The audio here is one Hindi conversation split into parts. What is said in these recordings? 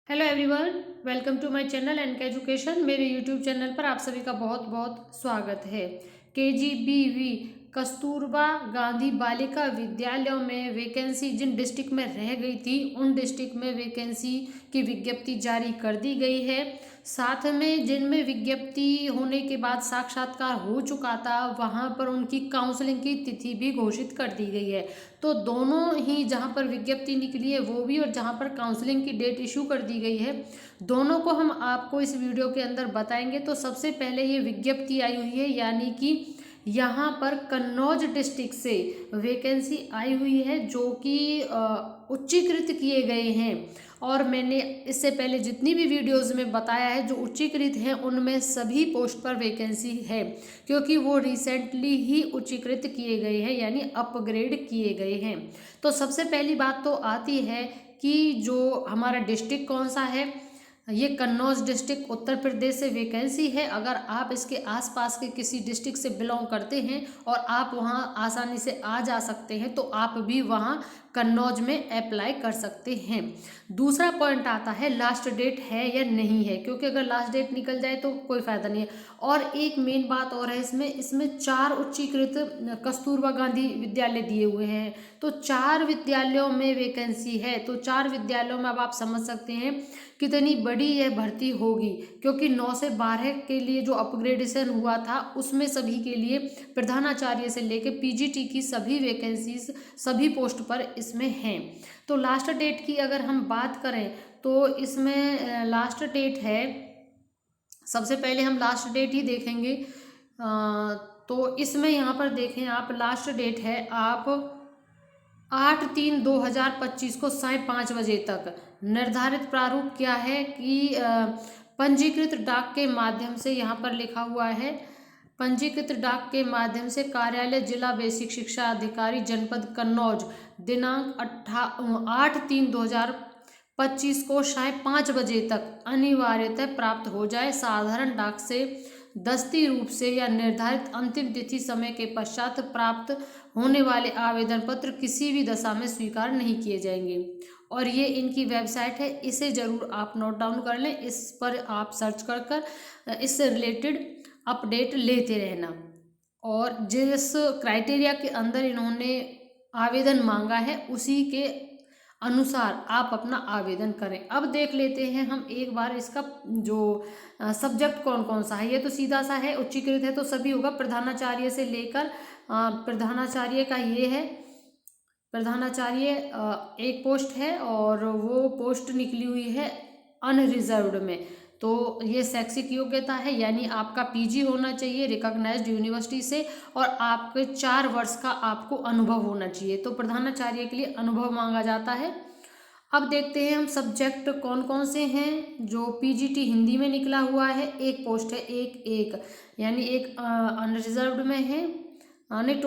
Hello everyone, welcome to my channel NK education. मेरे यूट्यूब चैनल पर आप सभी का बहुत बहुत स्वागत है। केजीबीवी कस्तूरबा गांधी बालिका विद्यालयों में वैकेंसी जिन डिस्ट्रिक्ट में रह गई थी उन डिस्ट्रिक्ट में वैकेंसी की विज्ञप्ति जारी कर दी गई है। साथ में जिनमें विज्ञप्ति होने के बाद साक्षात्कार हो चुका था वहां पर उनकी काउंसलिंग की तिथि भी घोषित कर दी गई है। तो दोनों ही, जहां पर विज्ञप्ति निकली है वो भी और जहां पर काउंसलिंग की डेट इशू कर दी गई है, दोनों को हम आपको इस वीडियो के अंदर बताएंगे। तो सबसे पहले ये विज्ञप्ति आई हुई है, यानी कि यहाँ पर कन्नौज डिस्ट्रिक्ट से वैकेंसी आई हुई है जो कि उच्चीकृत किए गए हैं। और मैंने इससे पहले जितनी भी वीडियोस में बताया है जो उच्चीकृत हैं उनमें सभी पोस्ट पर वैकेंसी है, क्योंकि वो रिसेंटली ही उच्चीकृत किए गए हैं, यानी अपग्रेड किए गए हैं। तो सबसे पहली बात तो आती है कि जो हमारा डिस्ट्रिक्ट कौन सा है, ये कन्नौज डिस्ट्रिक्ट उत्तर प्रदेश से वैकेंसी है। अगर आप इसके आसपास के किसी डिस्ट्रिक्ट से बिलोंग करते हैं और आप वहाँ आसानी से आ जा सकते हैं तो आप भी वहाँ कन्नौज में अप्लाई कर सकते हैं। दूसरा पॉइंट आता है लास्ट डेट है या नहीं है, क्योंकि अगर लास्ट डेट निकल जाए तो कोई फायदा नहीं है। और एक मेन बात और है, इसमें 4 उच्चीकृत कस्तूरबा गांधी विद्यालय दिए हुए हैं। तो 4 विद्यालयों में वैकेंसी है। तो 4 विद्यालयों में अब आप समझ सकते हैं कितनी बड़ी यह भर्ती होगी, क्योंकि 9 से 12 के लिए जो अपग्रेडेशन हुआ था उसमें सभी के लिए प्रधानाचार्य से लेकर पीजीटी की सभी वैकेंसीज सभी पोस्ट पर इसमें हैं। तो लास्ट डेट की अगर हम बात करें तो इसमें लास्ट डेट है, सबसे पहले हम लास्ट डेट ही देखेंगे। तो इसमें यहाँ पर देखें आप, लास्ट डेट है आप 8/3/2025 को साय 5 बजे तक। निर्धारित प्रारूप क्या है कि पंजीकृत डाक के माध्यम से, यहाँ पर लिखा हुआ है पंजीकृत डाक के माध्यम से कार्यालय जिला बेसिक शिक्षा अधिकारी जनपद कन्नौज दिनांक 8/3/2025 को शाय 5 बजे तक अनिवार्यतः प्राप्त हो जाए। साधारण डाक से दस्ती रूप से या निर्धारित अंतिम तिथि समय के पश्चात प्राप्त होने वाले आवेदन पत्र किसी भी दशा में स्वीकार नहीं किए जाएंगे। और ये इनकी वेबसाइट है, इसे ज़रूर आप नोट डाउन कर लें। इस पर आप सर्च कर इससे रिलेटेड अपडेट लेते रहना। और जिस क्राइटेरिया के अंदर इन्होंने आवेदन मांगा है उसी के अनुसार आप अपना आवेदन करें। अब देख लेते हैं हम एक बार इसका जो सब्जेक्ट कौन कौन सा है। ये तो सीधा सा है, उच्चीकृत है तो सभी होगा। प्रधानाचार्य से लेकर प्रधानाचार्य का ये है, प्रधानाचार्य एक पोस्ट है और वो पोस्ट निकली हुई है अनरिजर्व्ड में। तो ये शैक्षिक योग्यता है, यानी आपका पीजी होना चाहिए रिकॉग्नाइज्ड यूनिवर्सिटी से और आपके 4 वर्ष का आपको अनुभव होना चाहिए। तो प्रधानाचार्य के लिए अनुभव मांगा जाता है। अब देखते हैं हम सब्जेक्ट कौन कौन से हैं। जो पीजीटी हिंदी में निकला हुआ है एक पोस्ट है, एक यानी एक अनरिजर्व्ड में है। नहीं,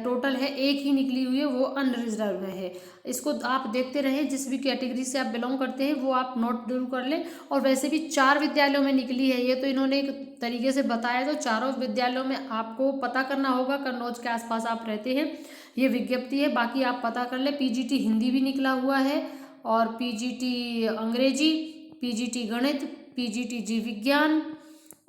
टोटल है एक ही निकली हुई है, वो अनरिजर्व है। इसको आप देखते रहें, जिस भी कैटेगरी से आप बिलोंग करते हैं वो आप नोट जरूर कर लें। और वैसे भी 4 विद्यालयों में निकली है ये, तो इन्होंने एक तरीके से बताया। तो चारों विद्यालयों में आपको पता करना होगा, कन्नौज के आसपास आप रहते हैं ये विज्ञप्ति है, बाकी आप पता कर लें। पीजीटी हिंदी भी निकला हुआ है और पीजीटी अंग्रेजी, पीजीटी गणित, पीजीटी जीव विज्ञान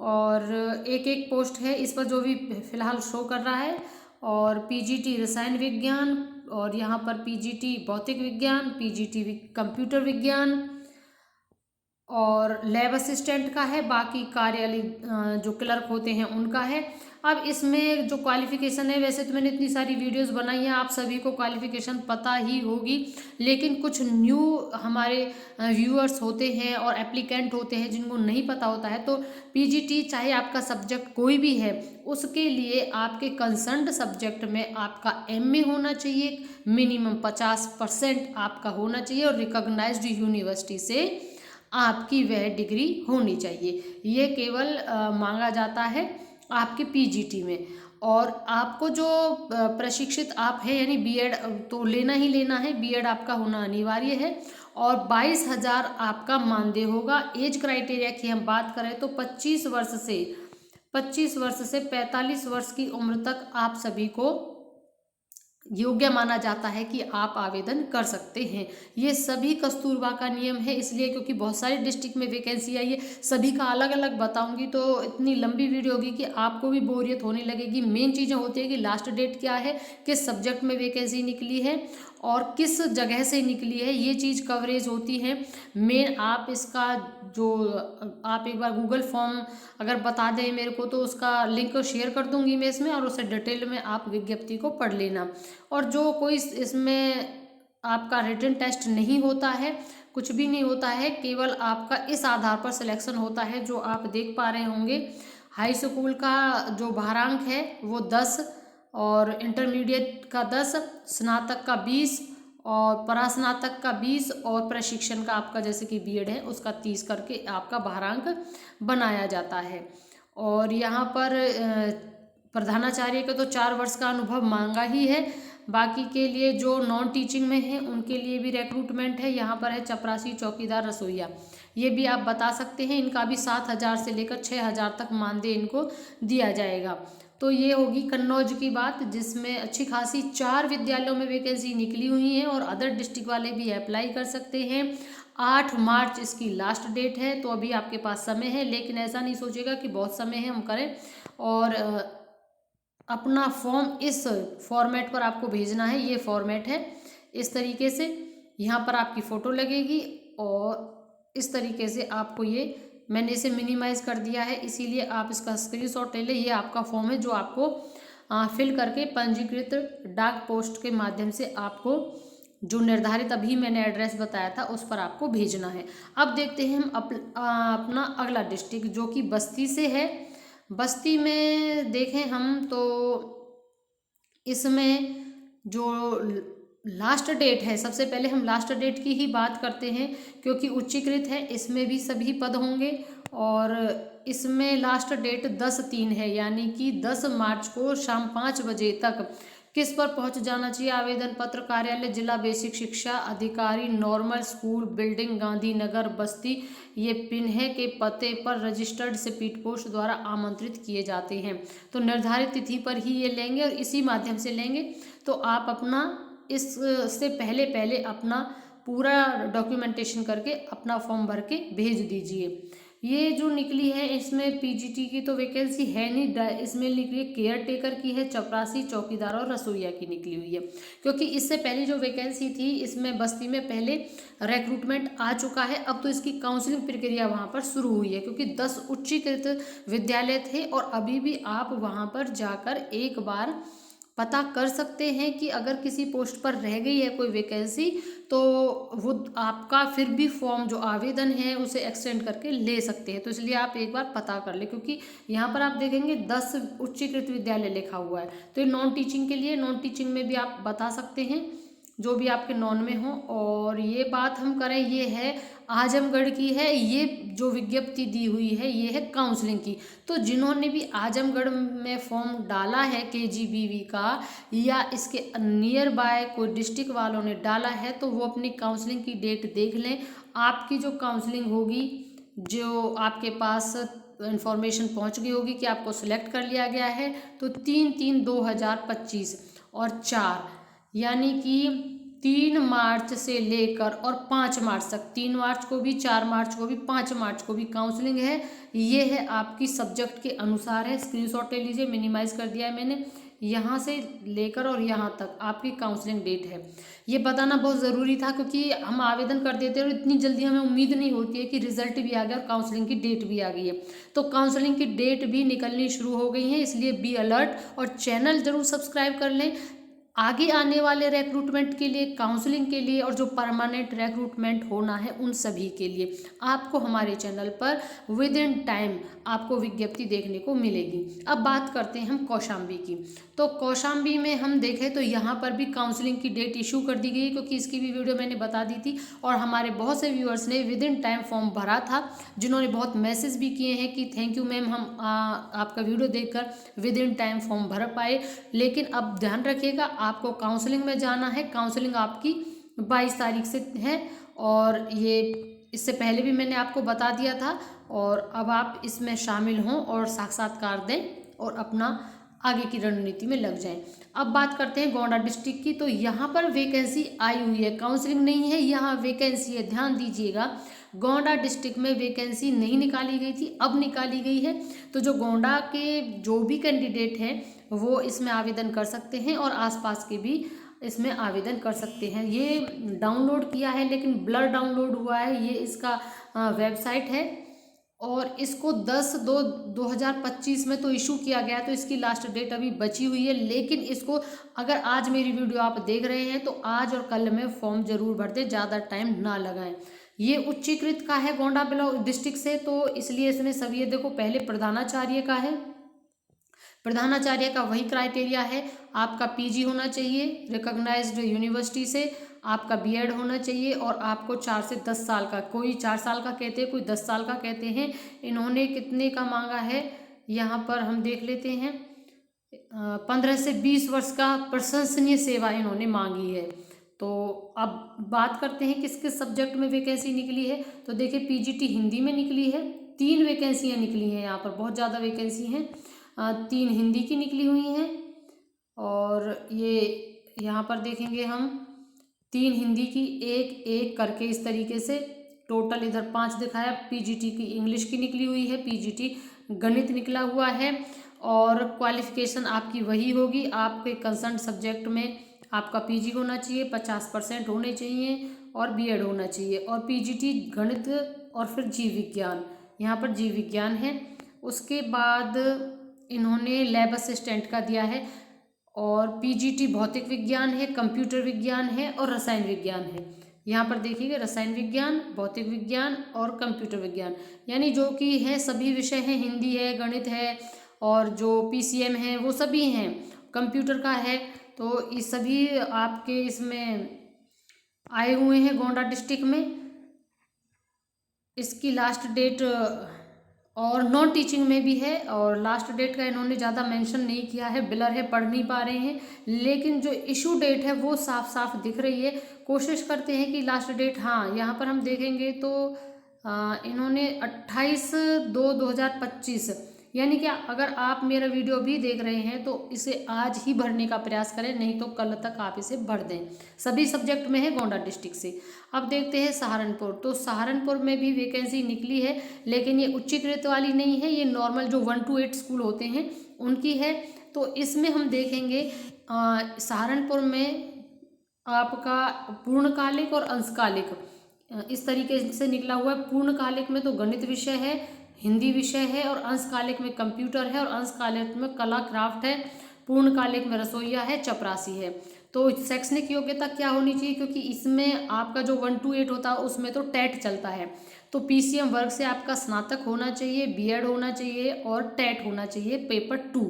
और एक पोस्ट है इस पर जो भी फिलहाल शो कर रहा है। और पीजीटी रसायन विज्ञान और यहाँ पर पीजीटी भौतिक विज्ञान, पीजीटी कंप्यूटर विज्ञान और लैब असिस्टेंट का है। बाकी कार्यालय जो क्लर्क होते हैं उनका है। अब इसमें जो क्वालिफिकेशन है, वैसे तो मैंने इतनी सारी वीडियोस बनाई हैं, आप सभी को क्वालिफिकेशन पता ही होगी, लेकिन कुछ न्यू हमारे व्यूअर्स होते हैं और एप्लीकेंट होते हैं जिनको नहीं पता होता है। तो पीजीटी चाहे आपका सब्जेक्ट कोई भी है, उसके लिए आपके कंसर्न्ड सब्जेक्ट में आपका एमए होना चाहिए, मिनिमम 50% आपका होना चाहिए और रिकॉग्नाइज्ड यूनिवर्सिटी से आपकी वह डिग्री होनी चाहिए। ये केवल मांगा जाता है आपके पीजीटी में। और आपको जो प्रशिक्षित आप है, यानी बीएड तो लेना ही लेना है, बीएड आपका होना अनिवार्य है। और 22,000 आपका मानदेय होगा। एज क्राइटेरिया की हम बात करें तो 25 वर्ष से 45 वर्ष की उम्र तक आप सभी को योग्य माना जाता है कि आप आवेदन कर सकते हैं। ये सभी कस्तूरबा का नियम है, इसलिए क्योंकि बहुत सारे डिस्ट्रिक्ट में वैकेंसी आई है, सभी का अलग अलग बताऊंगी तो इतनी लंबी वीडियो होगी कि आपको भी बोरियत होने लगेगी। मेन चीज़ें होती है कि लास्ट डेट क्या है, किस सब्जेक्ट में वैकेंसी निकली है और किस जगह से निकली है, ये चीज़ कवरेज होती है। मेन आप इसका जो आप एक बार गूगल फॉर्म अगर बता दें मेरे को तो उसका लिंक शेयर कर दूंगी मैं इसमें, और उसे डिटेल में आप विज्ञप्ति को पढ़ लेना। और जो कोई इसमें आपका रिटन टेस्ट नहीं होता है, कुछ भी नहीं होता है, केवल आपका इस आधार पर सिलेक्शन होता है जो आप देख पा रहे होंगे। हाई स्कूल का जो भारांक है वो 10 और इंटरमीडिएट का 10, स्नातक का 20 और परास्नातक का 20 और प्रशिक्षण का आपका जैसे कि बीएड है उसका 30 करके आपका भारांक बनाया जाता है। और यहाँ पर प्रधानाचार्य का तो 4 वर्ष का अनुभव मांगा ही है। बाकी के लिए जो नॉन टीचिंग में है उनके लिए भी रिक्रूटमेंट है। यहाँ पर है चपरासी, चौकीदार, रसोईया, ये भी आप बता सकते हैं। इनका भी 7,000 से लेकर 6,000 तक मानदेय इनको दिया जाएगा। तो ये होगी कन्नौज की बात, जिसमें अच्छी खासी 4 विद्यालयों में वैकेंसी निकली हुई है और अदर डिस्ट्रिक्ट वाले भी अप्लाई कर सकते हैं। 8 मार्च इसकी लास्ट डेट है, तो अभी आपके पास समय है, लेकिन ऐसा नहीं सोचेगा कि बहुत समय है हम करें। और अपना फॉर्म इस फॉर्मेट पर आपको भेजना है। ये फॉर्मेट है इस तरीके से, यहाँ पर आपकी फ़ोटो लगेगी और इस तरीके से आपको ये, मैंने इसे मिनिमाइज़ कर दिया है इसीलिए आप इसका स्क्रीनशॉट ले लें। ये आपका फॉर्म है जो आपको फिल करके पंजीकृत डाक पोस्ट के माध्यम से आपको जो निर्धारित अभी मैंने एड्रेस बताया था उस पर आपको भेजना है। अब देखते हैं हम अपना अगला डिस्ट्रिक्ट जो कि बस्ती से है। बस्ती में देखें हम तो इसमें जो लास्ट डेट है, सबसे पहले हम लास्ट डेट की ही बात करते हैं क्योंकि उच्चीकृत है, इसमें भी सभी पद होंगे। और इसमें लास्ट डेट 10/3 है, यानी कि 10 मार्च को शाम 5 बजे तक किस पर पहुंच जाना चाहिए आवेदन पत्र, कार्यालय जिला बेसिक शिक्षा अधिकारी, नॉर्मल स्कूल बिल्डिंग, गांधीनगर, बस्ती, ये पिन है के पते पर रजिस्टर्ड स्पीड पोस्ट द्वारा आमंत्रित किए जाते हैं। तो निर्धारित तिथि पर ही ये लेंगे और इसी माध्यम से लेंगे। तो आप अपना इससे पहले अपना पूरा डॉक्यूमेंटेशन करके अपना फॉर्म भर के भेज दीजिए। ये जो निकली है इसमें पीजीटी की तो वैकेंसी है नहीं, इसमें निकली है केयर टेकर की है, चपरासी, चौकीदार और रसोईया की निकली हुई है। क्योंकि इससे पहले जो वैकेंसी थी इसमें बस्ती में पहले रिक्रूटमेंट आ चुका है, अब तो इसकी काउंसलिंग प्रक्रिया वहाँ पर शुरू हुई है क्योंकि 10 उच्चीकृत विद्यालय थे और अभी भी आप वहाँ पर जाकर एक बार पता कर सकते हैं कि अगर किसी पोस्ट पर रह गई है कोई वैकेंसी तो वो आपका फिर भी फॉर्म जो आवेदन है उसे एक्सटेंड करके ले सकते हैं। तो इसलिए आप एक बार पता कर ले, क्योंकि यहाँ पर आप देखेंगे 10 उच्चीकृत विद्यालय लिखा हुआ है। तो ये नॉन टीचिंग के लिए, नॉन टीचिंग में भी आप बता सकते हैं जो भी आपके नॉन में हो। और ये बात हम करें, ये है आजमगढ़ की है, ये जो विज्ञप्ति दी हुई है ये है काउंसलिंग की। तो जिन्होंने भी आजमगढ़ में फॉर्म डाला है केजीबीवी का या इसके नियर बाय कोई डिस्ट्रिक्ट वालों ने डाला है तो वो अपनी काउंसलिंग की डेट देख लें। आपकी जो काउंसलिंग होगी, जो आपके पास इंफॉर्मेशन पहुंच गई होगी कि आपको सिलेक्ट कर लिया गया है, तो 3/3/2025 और 4 यानी कि 3 मार्च से लेकर और 5 मार्च तक, 3 मार्च को भी, 4 मार्च को भी, 5 मार्च को भी काउंसलिंग है। ये है आपकी सब्जेक्ट के अनुसार है, स्क्रीनशॉट ले लीजिए, मिनिमाइज कर दिया है मैंने। यहाँ से लेकर और यहाँ तक आपकी काउंसलिंग डेट है। ये बताना बहुत ज़रूरी था क्योंकि हम आवेदन कर देते हैं और इतनी जल्दी हमें उम्मीद नहीं होती है कि रिजल्ट भी आ गया और काउंसलिंग की डेट भी आ गई है। तो काउंसलिंग की डेट भी निकलनी शुरू हो गई है, इसलिए बी अलर्ट और चैनल जरूर सब्सक्राइब कर लें। आगे आने वाले रिक्रूटमेंट के लिए, काउंसलिंग के लिए और जो परमानेंट रिक्रूटमेंट होना है उन सभी के लिए आपको हमारे चैनल पर विद इन टाइम आपको विज्ञप्ति देखने को मिलेगी। अब बात करते हैं हम कौशाम्बी की। तो कौशाम्बी में हम देखें तो यहाँ पर भी काउंसलिंग की डेट इशू कर दी गई क्योंकि इसकी भी वीडियो मैंने बता दी थी और हमारे बहुत से व्यूअर्स ने विद इन टाइम फॉर्म भरा था, जिन्होंने बहुत मैसेज भी किए हैं कि थैंक यू मैम, हम आपका वीडियो देखकर विद इन टाइम फॉर्म भर पाए। लेकिन अब ध्यान रखिएगा, आपको काउंसलिंग में जाना है। काउंसलिंग आपकी 22 तारीख से है और ये इससे पहले भी मैंने आपको बता दिया था। और अब आप इसमें शामिल हों और साक्षात्कार दें और अपना आगे की रणनीति में लग जाएं। अब बात करते हैं गोंडा डिस्ट्रिक्ट की। तो यहाँ पर वैकेंसी आई हुई है, काउंसलिंग नहीं है, यहाँ वैकेंसी है। ध्यान दीजिएगा, गोंडा डिस्ट्रिक्ट में वैकेंसी नहीं निकाली गई थी, अब निकाली गई है। तो जो गोंडा के जो भी कैंडिडेट हैं वो इसमें आवेदन कर सकते हैं और आसपास के भी इसमें आवेदन कर सकते हैं। ये डाउनलोड किया है, लेकिन ब्लर डाउनलोड हुआ है। ये इसका वेबसाइट है और इसको 10/2/2025 में तो इशू किया गया, तो इसकी लास्ट डेट अभी बची हुई है। लेकिन इसको अगर आज मेरी वीडियो आप देख रहे हैं तो आज और कल में फॉर्म जरूर भर दें, ज़्यादा टाइम ना लगाएं। ये उच्चीकृत का है गोंडा ब्लॉक डिस्ट्रिक्ट से, तो इसलिए इसमें सब ये देखो, पहले प्रधानाचार्य का है। प्रधानाचार्य का वही क्राइटेरिया है, आपका पीजी होना चाहिए रिकॉग्नाइज्ड यूनिवर्सिटी से, आपका बीएड होना चाहिए और आपको 4 से 10 साल का, कोई 4 साल का कहते हैं, कोई 10 साल का कहते हैं। इन्होंने कितने का मांगा है यहाँ पर हम देख लेते हैं, 15 से 20 वर्ष का प्रशंसनीय सेवा इन्होंने मांगी है। तो अब बात करते हैं किस किस सब्जेक्ट में वैकेंसी निकली है। तो देखिए, पीजीटी हिंदी में निकली है, 3 वैकेंसियाँ निकली हैं यहाँ पर, बहुत ज़्यादा वैकेंसी हैं। 3 हिंदी की निकली हुई हैं और ये यहाँ पर देखेंगे हम 3 हिंदी की, एक एक करके इस तरीके से टोटल इधर 5 दिखाया। पीजीटी की इंग्लिश की निकली हुई है, पीजीटी गणित निकला हुआ है और क्वालिफिकेशन आपकी वही होगी, आपके कंसर्न सब्जेक्ट में आपका पीजी होना चाहिए, 50% होने चाहिए और बीएड होना चाहिए। और पीजीटी गणित और फिर जीव विज्ञान, यहाँ पर जीव विज्ञान है। उसके बाद इन्होंने लैब असिस्टेंट का दिया है और पीजीटी भौतिक विज्ञान है, कंप्यूटर विज्ञान है और रसायन विज्ञान है। यहाँ पर देखिएगा, रसायन विज्ञान, भौतिक विज्ञान और कंप्यूटर विज्ञान, यानी जो कि है सभी विषय हैं, हिंदी है, गणित है और जो पीसीएम है वो सभी हैं, कंप्यूटर का है। तो ये सभी आपके इसमें आए हुए हैं गोंडा डिस्ट्रिक्ट में। इसकी लास्ट डेट और नॉन टीचिंग में भी है और लास्ट डेट का इन्होंने ज़्यादा मेंशन नहीं किया है, ब्लर है, पढ़ नहीं पा रहे हैं, लेकिन जो इशू डेट है वो साफ साफ दिख रही है। कोशिश करते हैं कि लास्ट डेट, हाँ यहाँ पर हम देखेंगे तो इन्होंने 28/2/2025, यानी कि अगर आप मेरा वीडियो भी देख रहे हैं तो इसे आज ही भरने का प्रयास करें, नहीं तो कल तक आप इसे भर दें। सभी सब्जेक्ट में है गोंडा डिस्ट्रिक्ट से। अब देखते हैं सहारनपुर। तो सहारनपुर में भी वैकेंसी निकली है, लेकिन ये उच्चीकृत वाली नहीं है, ये नॉर्मल जो 1 to 8 स्कूल होते हैं उनकी है। तो इसमें हम देखेंगे सहारनपुर में आपका पूर्णकालिक और अंशकालिक इस तरीके से निकला हुआ है। पूर्णकालिक में तो गणित विषय है, हिंदी विषय है और अंशकालिक में कंप्यूटर है और अंशकालिक में कला क्राफ्ट है, पूर्णकालिक में रसोईया है, चपरासी है। तो शैक्षणिक योग्यता क्या होनी चाहिए, क्योंकि इसमें आपका जो 1 to 8 होता है उसमें तो टेट चलता है, तो पीसीएम वर्ग से आपका स्नातक होना चाहिए, बीएड होना चाहिए और टेट होना चाहिए पेपर 2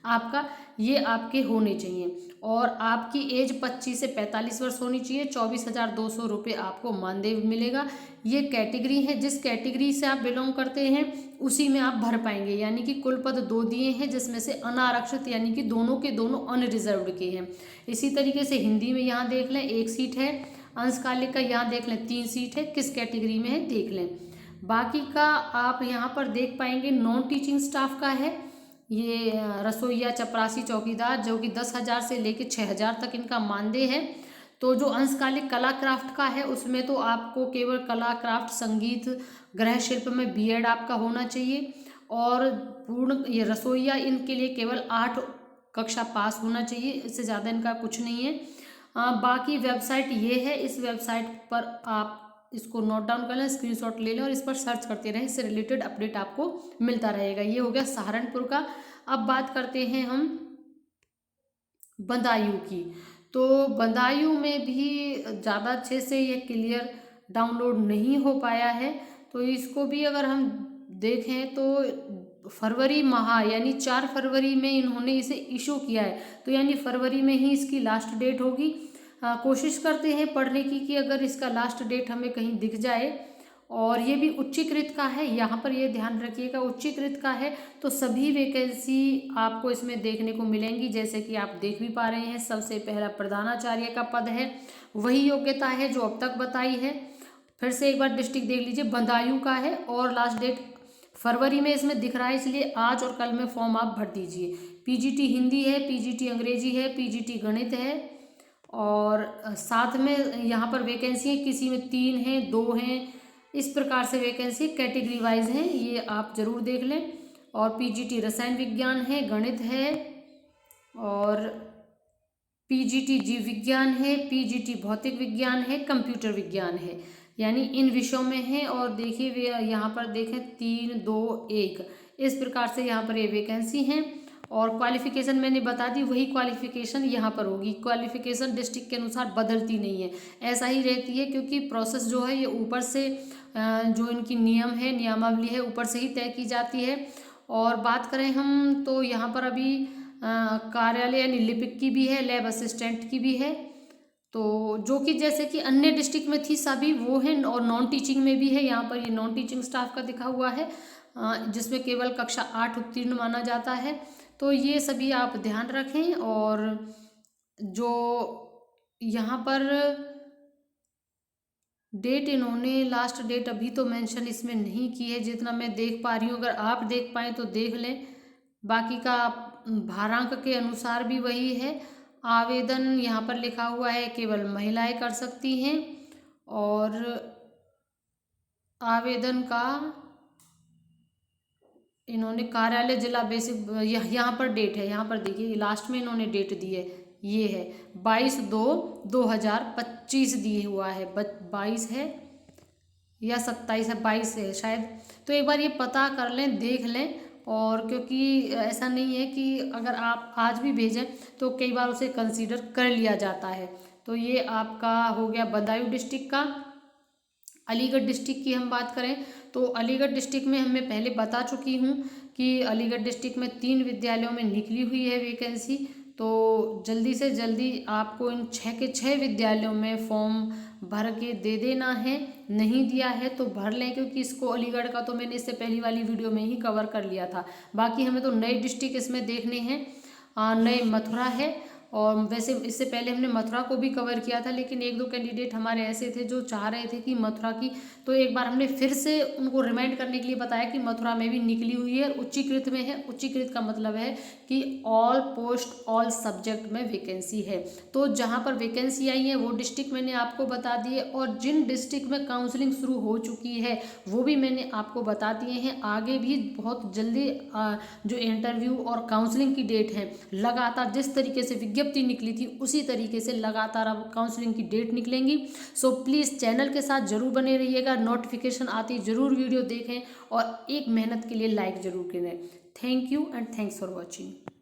आपका, ये आपके होने चाहिए। और आपकी एज 25 से 45 वर्ष होनी चाहिए। 24,200 रुपये आपको मानदेय मिलेगा। ये कैटेगरी है, जिस कैटेगरी से आप बिलोंग करते हैं उसी में आप भर पाएंगे, यानी कि कुल पद 2 दिए हैं, जिसमें से अनारक्षित यानी कि दोनों के दोनों अनरिजर्व्ड के हैं। इसी तरीके से हिंदी में यहाँ देख लें 1 सीट है, अंशकालिक का यहाँ देख लें 3 सीट है, किस कैटेगरी में है देख लें। बाकी का आप यहाँ पर देख पाएंगे नॉन टीचिंग स्टाफ का है, ये रसोईया, चपरासी, चौकीदार, जो कि 10,000 से लेकर 6,000 तक इनका मानदेय है। तो जो अंशकालिक कला क्राफ्ट का है उसमें तो आपको केवल कला क्राफ्ट, संगीत, गृह शिल्प में बीएड आपका होना चाहिए और पूर्ण ये रसोईया इनके लिए केवल 8 कक्षा पास होना चाहिए, इससे ज़्यादा इनका कुछ नहीं है। बाकी वेबसाइट ये है, इस वेबसाइट पर आप इसको नोट डाउन कर लें, स्क्रीनशॉट ले लें और इस पर सर्च करते रहें, इससे रिलेटेड अपडेट आपको मिलता रहेगा। ये हो गया सहारनपुर का। अब बात करते हैं हम बदायूं की। तो बदायूं में भी ज़्यादा अच्छे से ये क्लियर डाउनलोड नहीं हो पाया है, तो इसको भी अगर हम देखें तो फरवरी माह यानी 4 फरवरी में इन्होंने इसे इशू किया है, तो यानी फरवरी में ही इसकी लास्ट डेट होगी। कोशिश करते हैं पढ़ने की कि अगर इसका लास्ट डेट हमें कहीं दिख जाए। और ये भी उच्चीकृत का है, यहाँ पर ये ध्यान रखिएगा, उच्चीकृत का है तो सभी वैकेंसी आपको इसमें देखने को मिलेंगी। जैसे कि आप देख भी पा रहे हैं, सबसे पहला प्रधानाचार्य का पद है, वही योग्यता है जो अब तक बताई है। फिर से एक बार डिस्ट्रिक्ट देख लीजिए, बदायूं का है और लास्ट डेट फरवरी में इसमें दिख रहा है, इसलिए आज और कल में फॉर्म आप भर दीजिए। पीजीटी हिंदी है, पीजीटी अंग्रेजी है, पीजीटी गणित है, और साथ में यहाँ पर वैकेंसी है, किसी में 3 हैं, 2 हैं, इस प्रकार से वैकेंसी कैटेगरी वाइज हैं, ये आप जरूर देख लें। और पीजीटी रसायन विज्ञान है, गणित है, और पीजीटी जीव विज्ञान है, पीजीटी भौतिक विज्ञान है, कंप्यूटर विज्ञान है, यानी इन विषयों में है। और देखिए वे यहाँ पर देखें 3, 2, 1 इस प्रकार से यहाँ पर ये वैकेंसी हैं। और क्वालिफिकेशन मैंने बता दी, वही क्वालिफिकेशन यहाँ पर होगी। क्वालिफिकेशन डिस्ट्रिक्ट के अनुसार बदलती नहीं है, ऐसा ही रहती है, क्योंकि प्रोसेस जो है ये ऊपर से जो इनकी नियम है, नियमावली है, ऊपर से ही तय की जाती है। और बात करें हम तो यहाँ पर अभी कार्यालय यानी लिपिक की भी है, लैब असिस्टेंट की भी है, तो जो कि जैसे कि अन्य डिस्ट्रिक्ट में थी सभी वो है। और नॉन टीचिंग में भी है, यहाँ पर ये नॉन टीचिंग स्टाफ का दिखा हुआ है, जिसमें केवल कक्षा 8 उत्तीर्ण माना जाता है। तो ये सभी आप ध्यान रखें। और जो यहाँ पर डेट इन्होंने लास्ट डेट अभी तो मेंशन इसमें नहीं की है, जितना मैं देख पा रही हूँ, अगर आप देख पाएँ तो देख लें। बाकी का भारांक के अनुसार भी वही है। आवेदन यहाँ पर लिखा हुआ है केवल महिलाएं कर सकती हैं, और आवेदन का इन्होंने कार्यालय जिला बेसिक यहाँ पर डेट है, यहाँ पर देखिए लास्ट में इन्होंने डेट दी है, ये है 22/2/2025 दिए हुआ है। 22 है या 27 है, 22 है शायद। तो एक बार ये पता कर लें, देख लें। और क्योंकि ऐसा नहीं है कि अगर आप आज भी भेजें तो कई बार उसे कंसीडर कर लिया जाता है। तो ये आपका हो गया बदायूं डिस्ट्रिक्ट का। अलीगढ़ डिस्ट्रिक्ट की हम बात करें तो अलीगढ़ डिस्ट्रिक्ट में मैं पहले बता चुकी हूँ कि अलीगढ़ डिस्ट्रिक्ट में 3 विद्यालयों में निकली हुई है वैकेंसी। तो जल्दी से जल्दी आपको इन 6 के 6 विद्यालयों में फॉर्म भर के दे देना है। नहीं दिया है तो भर लें, क्योंकि इसको अलीगढ़ का तो मैंने इससे पहली वाली वीडियो में ही कवर कर लिया था। बाकी हमें तो नए डिस्ट्रिक्ट इसमें देखने हैं। नए मथुरा है, और वैसे इससे पहले हमने मथुरा को भी कवर किया था, लेकिन 1-2 कैंडिडेट हमारे ऐसे थे जो चाह रहे थे कि मथुरा की, तो एक बार हमने फिर से उनको रिमाइंड करने के लिए बताया कि मथुरा में भी निकली हुई है, उच्चीकृत में है। उच्चीकृत का मतलब है कि ऑल पोस्ट ऑल सब्जेक्ट में वैकेंसी है। तो जहाँ पर वैकेंसी आई है वो डिस्ट्रिक्ट मैंने आपको बता दिए, और जिन डिस्ट्रिक्ट में काउंसलिंग शुरू हो चुकी है वो भी मैंने आपको बता दिए हैं। आगे भी बहुत जल्दी जो इंटरव्यू और काउंसलिंग की डेट है, लगातार जिस तरीके से विज्ञप्ति निकली थी उसी तरीके से लगातार अब काउंसलिंग की डेट निकलेंगी। सो प्लीज़ चैनल के साथ जरूर बने रहिएगा, नोटिफिकेशन आती जरूर वीडियो देखें, और एक मेहनत के लिए लाइक जरूर करें। Thank you and thanks for watching.